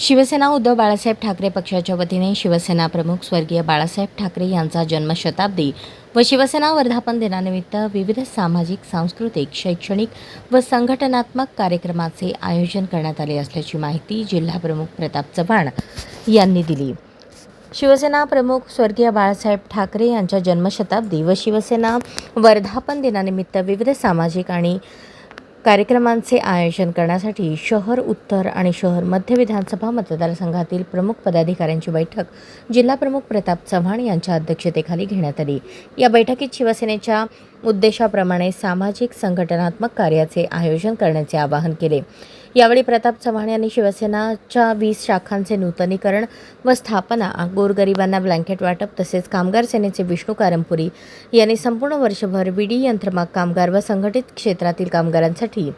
शिवसेना उद्धव बाळासाहेब ठाकरे पक्षाच्या वतीने शिवसेना प्रमुख स्वर्गीय बाळासाहेब ठाकरे यांचा जन्मशताब्दी व शिवसेना वर्धापन दिनानिमित्त विविध सामाजिक, सांस्कृतिक, शैक्षणिक व संघटनात्मक कार्यक्रमाचे आयोजन करण्यात आले असल्याची माहिती जिल्हाप्रमुख प्रताप चव्हाण यांनी दिली। शिवसेना प्रमुख स्वर्गीय बाळासाहेब ठाकरे यांच्या जन्मशताब्दी व शिवसेना वर्धापन दिनानिमित्त विविध सामाजिक आणि कार्यक्रमांचे आयोजन करण्यासाठी शहर उत्तर आणि शहर मध्य विधानसभा मतदारसंघातील प्रमुख पदाधिकाऱ्यांची बैठक जिल्हाप्रमुख प्रताप चव्हाण यांच्या अध्यक्षतेखाली घेण्यात आली। या बैठकीत शिवसेनेच्या उद्देशाप्रमाणे सामाजिक संघटनात्मक कार्याचे आयोजन करण्याचे आवाहन केले। यावेळी प्रताप चव्हाण यांनी शिवसेनाच्या 20 शाखांचे नूतनीकरण व स्थापना, गोरगरिबांना ब्लँकेट वाटप तसेच कामगार सेनेचे विष्णू कारंपुरी यांनी संपूर्ण वर्षभर विडी यंत्रमाग कामगार व संघटित क्षेत्रातील कामगारांसाठी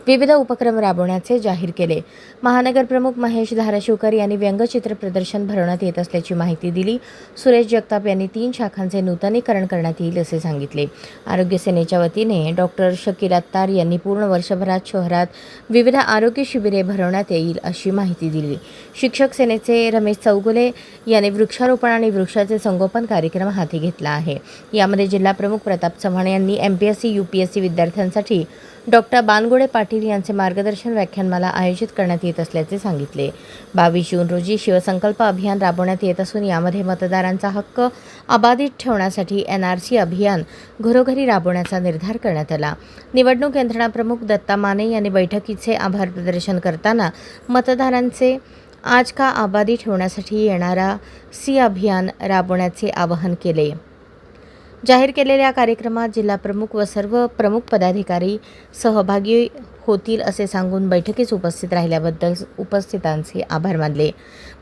विविध उपक्रम राबवण्याचे जाहीर केले। महानगर प्रमुख महेश धाराशिवकर यांनी व्यंगचित्र प्रदर्शन भरवण्यात येत असल्याची माहिती दिली। सुरेश जगताप यांनी 3 शाखांचे नूतनीकरण करण्यात येईल असे सांगितले। आरोग्य सेनेच्या वतीने डॉक्टर शकील अत्तार यांनी पूर्ण वर्षभरात शहरात विविध आरोग्य शिबिरे भरवण्यात येईल अशी माहिती दिली। शिक्षक सेनेचे रमेश चौगुले यांनी वृक्षारोपण आणि वृक्षाचे संगोपन कार्यक्रम हाती घेतला आहे। यामध्ये जिल्हाप्रमुख प्रताप चव्हाण यांनी MPSC UPSC विद्यार्थ्यांसाठी डॉक्टर बानगोडे पाटील यांचे मार्गदर्शन व्याख्यानमाला आयोजित करण्यात येत असल्याचे सांगितले। 22 जून रोजी शिवसंकल्प अभियान राबवण्यात येत असून यामध्ये मतदारांचा हक्क अबाधित ठेवण्यासाठी NRC अभियान घरोघरी राबवण्याचा निर्धार करण्यात आला। निवडणूक यंत्रणा प्रमुख दत्ता माने यांनी बैठकीचे आभार प्रदर्शन करताना मतदारांचे आज का आबादी ठेवण्यासाठी येणारा C अभियान राबवण्याचे आवाहन केले। जाहीर केलेल्या कार्यक्रमात जिल्हाप्रमुख व सर्व प्रमुख पदाधिकारी सहभागी होतील असे सांगून बैठकीस उपस्थित राहिल्याबद्दल उपस्थितांचे आभार मानले।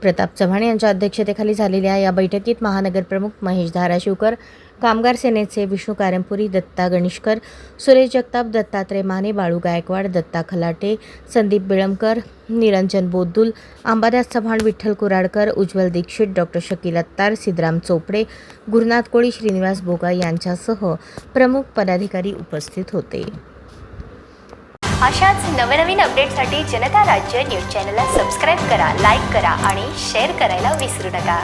प्रताप चव्हाण यांच्या अध्यक्षतेखाली झालेल्या या बैठकीत महानगर प्रमुख महेश धाराशिवकर, कामगार सेनेचे विष्णू कारंपुरी, दत्ता गणेशकर, सुरेश जगताप, दत्तात्रय माने, बाळू गायकवाड, दत्ता खलाटे, संदीप बिळमकर, निरंजन बोद्दुल, अंबादास चव्हाण, विठ्ठल कुराडकर, उज्ज्वल दीक्षित, डॉक्टर शकील अत्तार, सिद्धराम चोपडे, गुरुनाथ कोळी, श्रीनिवास बोगा यांच्यासह प्रमुख पदाधिकारी उपस्थित होते। अशाच नवनवीन अपडेटसाठी जनता राज्य न्यूज चॅनलला सबस्क्राईब करा, लाईक करा आणि शेअर करायला विसरू नका।